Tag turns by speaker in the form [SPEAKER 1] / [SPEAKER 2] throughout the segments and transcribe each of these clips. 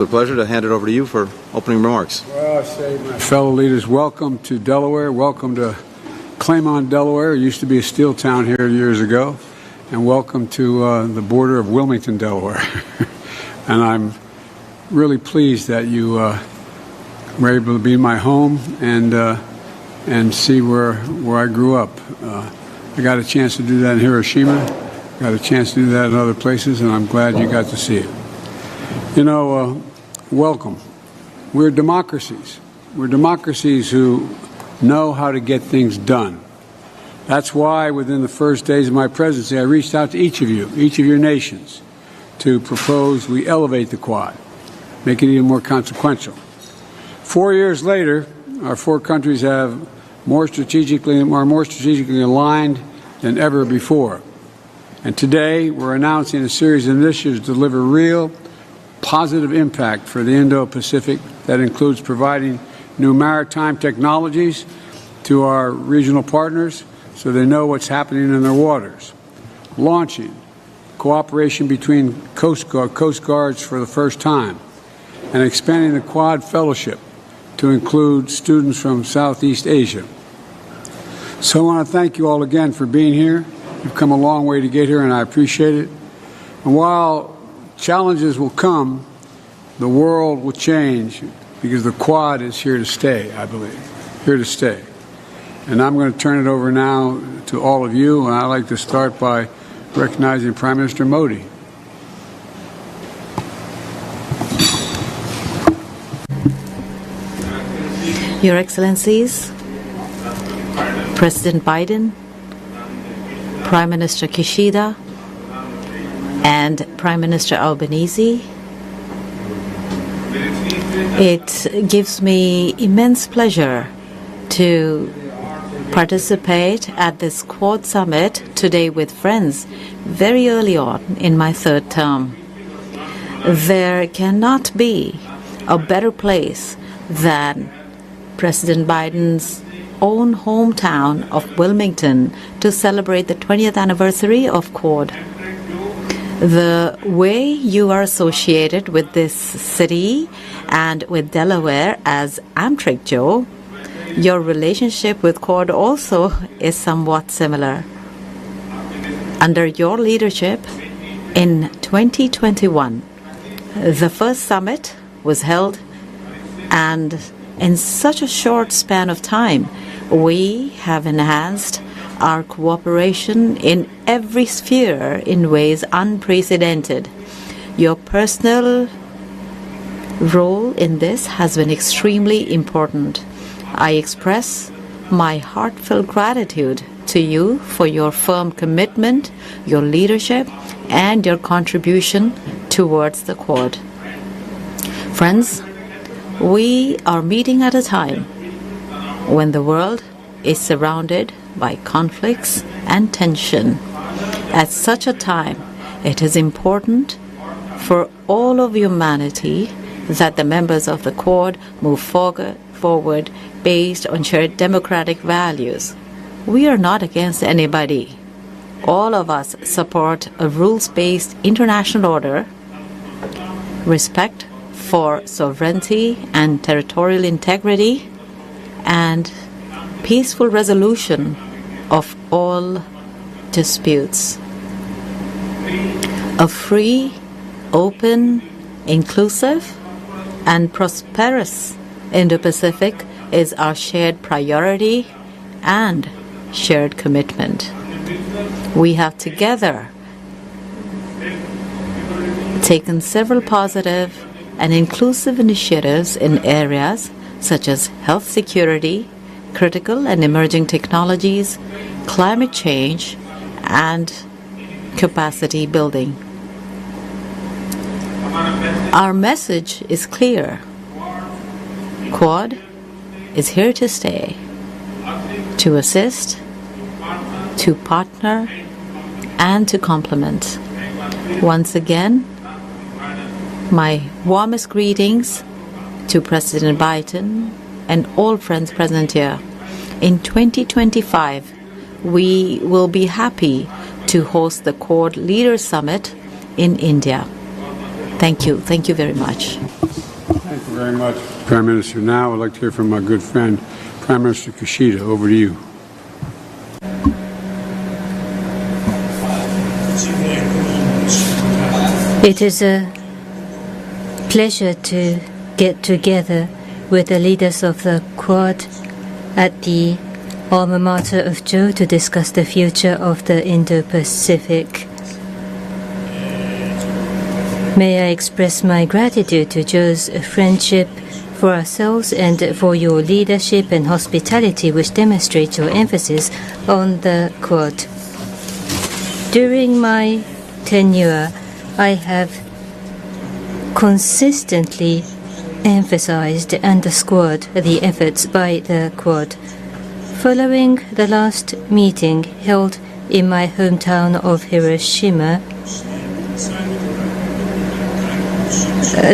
[SPEAKER 1] It's a pleasure to hand it over to you for opening remarks.
[SPEAKER 2] Well, I say, my fellow leaders, welcome to Delaware. Welcome to Claymont, Delaware. It used to be a steel town here years ago. And welcome to the border of Wilmington, Delaware. And I'm really pleased that you were able to be in my home and see where I grew up. I got a chance to do that in Hiroshima. Got a chance to do that in other places, and I'm glad you got to see it. You know, welcome. We're democracies. We're democracies who know how to get things done. That's why within the first days of my presidency, I reached out to each of you, each of your nations, to propose we elevate the Quad, make it even more consequential. 4 years later, our four countries are more strategically aligned than ever before. And today, we're announcing a series of initiatives to deliver real, positive impact for the Indo-Pacific that includes providing new maritime technologies to our regional partners so they know what's happening in their waters, launching cooperation between coast guards for the first time, and expanding the Quad Fellowship to include students from Southeast Asia. So I want to thank you all again for being here. You've come a long way to get here, and I appreciate it. And while challenges will come, the world will change because the Quad is here to stay, I believe, here to stay. And I'm going to turn it over now to all of you, and I'd like to start by recognizing Prime Minister Modi.
[SPEAKER 3] Your Excellencies, President Biden, Prime Minister Kishida, and Prime Minister Albanese, it gives me immense pleasure to participate at this Quad Summit today with friends very early on in my third term. There cannot be a better place than President Biden's own hometown of Wilmington to celebrate the 20th anniversary of Quad. The way you are associated with this city and with Delaware as Amtrak Joe, your relationship with Quad also is somewhat similar. Under your leadership, in 2021, the first summit was held, and in such a short span of time, we have enhanced our cooperation in every sphere in ways unprecedented. Your personal role in this has been extremely important. I express my heartfelt gratitude to you for your firm commitment, your leadership, and your contribution towards the Quad. Friends, we are meeting at a time when the world is surrounded by conflicts and tension. At such a time, it is important for all of humanity that the members of the Quad move forward based on shared democratic values. We are not against anybody. All of us support a rules-based international order, respect for sovereignty and territorial integrity, and peaceful resolution of all disputes. A free, open, inclusive, and prosperous Indo-Pacific is our shared priority and shared commitment. We have together taken several positive and inclusive initiatives in areas such as health security, critical and emerging technologies, climate change, and capacity building. Our message is clear. Quad is here to stay, to assist, to partner, and to complement. Once again, my warmest greetings to President Biden and all friends present here. In 2025, we will be happy to host the Quad Leaders Summit in India. Thank you. Thank you very much.
[SPEAKER 2] Thank you very much, Prime Minister. Now I'd like to hear from my good friend, Prime Minister Kishida. Over to you.
[SPEAKER 4] It is a pleasure to get together with the leaders of the Quad at the alma mater of Joe to discuss the future of the Indo-Pacific. May I express my gratitude to Joe's friendship for ourselves and for your leadership and hospitality, which demonstrate your emphasis on the Quad. During my tenure, I have consistently emphasized and underscored the efforts by the Quad. Following the last meeting held in my hometown of Hiroshima,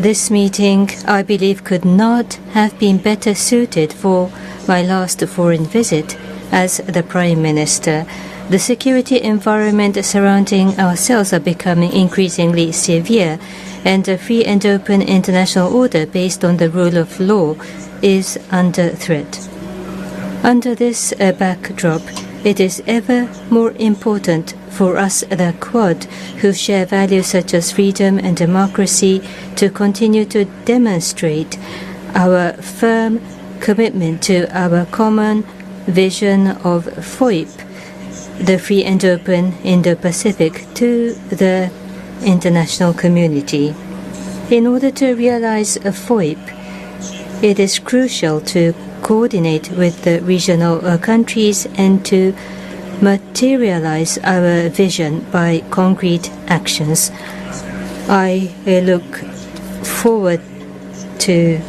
[SPEAKER 4] this meeting, I believe, could not have been better suited for my last foreign visit as the Prime Minister. The security environment surrounding ourselves are becoming increasingly severe, and a free and open international order based on the rule of law is under threat. Under this backdrop, it is ever more important for us, the Quad, who share values such as freedom and democracy, to continue to demonstrate our firm commitment to our common vision of FOIP, the free and open Indo-Pacific, to the international community. In order to realize a FOIP, it is crucial to coordinate with the regional countries and to materialize our vision by concrete actions. I look forward to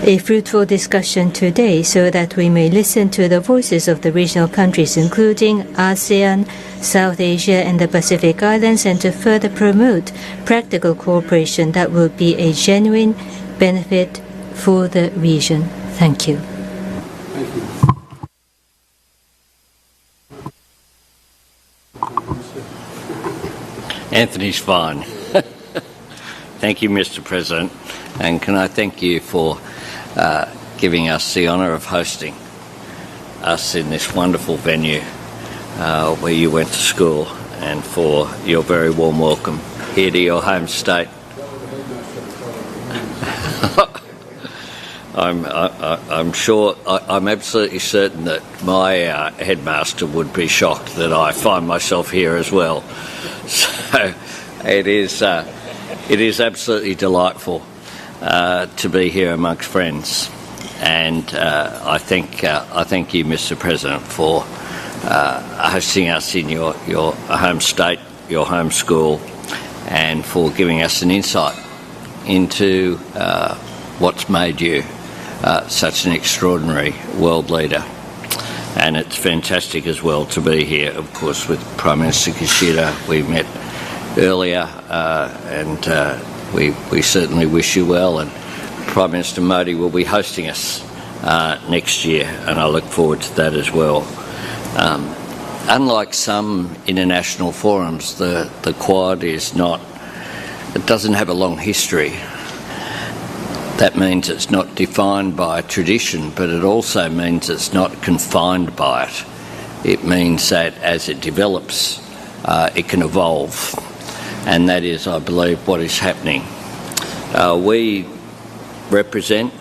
[SPEAKER 4] a fruitful discussion today so that we may listen to the voices of the regional countries, including ASEAN, South Asia, and the Pacific Islands, and to further promote practical cooperation that will be a genuine benefit for the region. Thank you.
[SPEAKER 2] Thank you.
[SPEAKER 5] Anthony's fine. Thank you, Mr. President. And can I thank you for giving us the honour of hosting us in this wonderful venue where you went to school, and for your very warm welcome here to your home state. I'm sure, I'm absolutely certain that my headmaster would be shocked that I find myself here as well. So it is absolutely delightful to be here amongst friends, and I thank you, Mr. President, for hosting us in your home state, your home school, and for giving us an insight into what's made you such an extraordinary world leader. And it's fantastic as well to be here, of course, with Prime Minister Kishida. We met earlier, and we certainly wish you well. And Prime Minister Modi will be hosting us next year, and I look forward to that as well. Unlike some international forums, the Quad it doesn't have a long history. That means it's not defined by tradition, but it also means it's not confined by it. It means that as it develops, it can evolve. And that is, I believe, what is happening. We represent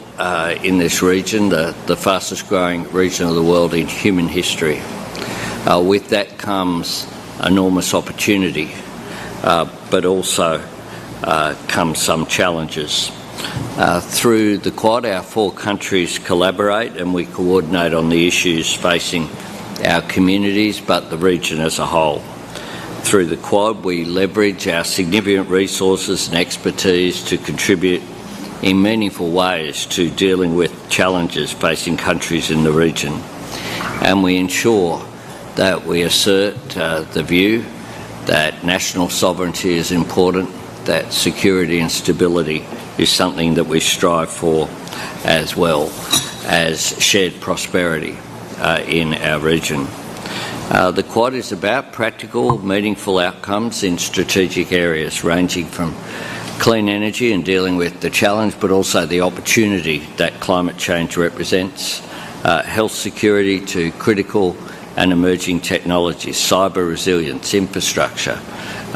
[SPEAKER 5] in this region the fastest growing region of the world in human history. With that comes enormous opportunity, but also comes some challenges. Through the Quad, our four countries collaborate and we coordinate on the issues facing our communities, but the region as a whole. Through the Quad, we leverage our significant resources and expertise to contribute in meaningful ways to dealing with challenges facing countries in the region. And we ensure that we assert the view that national sovereignty is important, that security and stability is something that we strive for, as well as shared prosperity in our region. The Quad is about practical, meaningful outcomes in strategic areas ranging from clean energy and dealing with the challenge, but also the opportunity that climate change represents, health security to critical and emerging technologies, cyber resilience, infrastructure,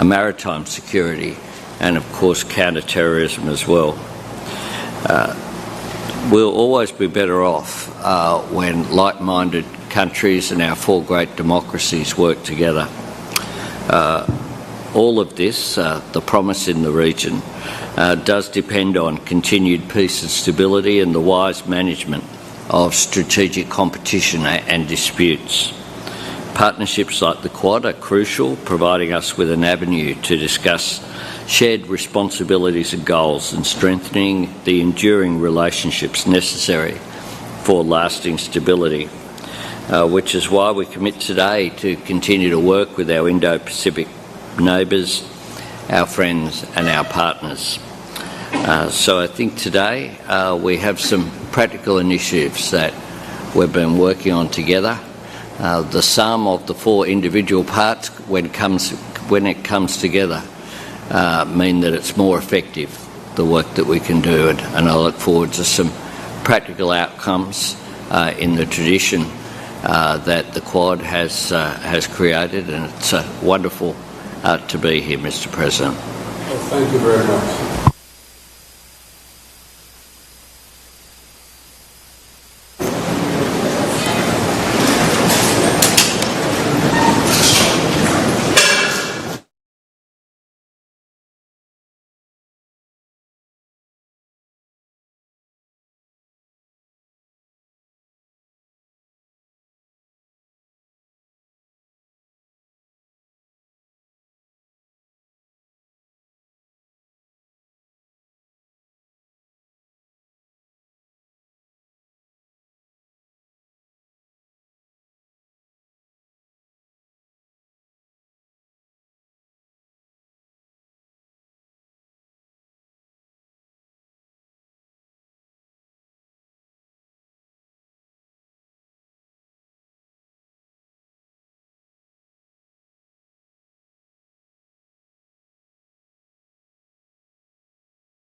[SPEAKER 5] maritime security, and of course counter-terrorism as well. We'll always be better off when like-minded countries and our four great democracies work together. All of this, the promise in the region, does depend on continued peace and stability and the wise management of strategic competition and disputes. Partnerships like the Quad are crucial, providing us with an avenue to discuss shared responsibilities and goals and strengthening the enduring relationships necessary for lasting stability, which is why we commit today to continue to work with our Indo-Pacific neighbours, our friends and our partners. So I think today we have some practical initiatives that we've been working on together. The sum of the four individual parts when it comes together mean that it's more effective, the work that we can do, and I look forward to some practical outcomes in the tradition that the Quad has created, and it's wonderful to be here, Mr. President.
[SPEAKER 2] Well, thank you very much.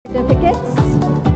[SPEAKER 6] Certificates.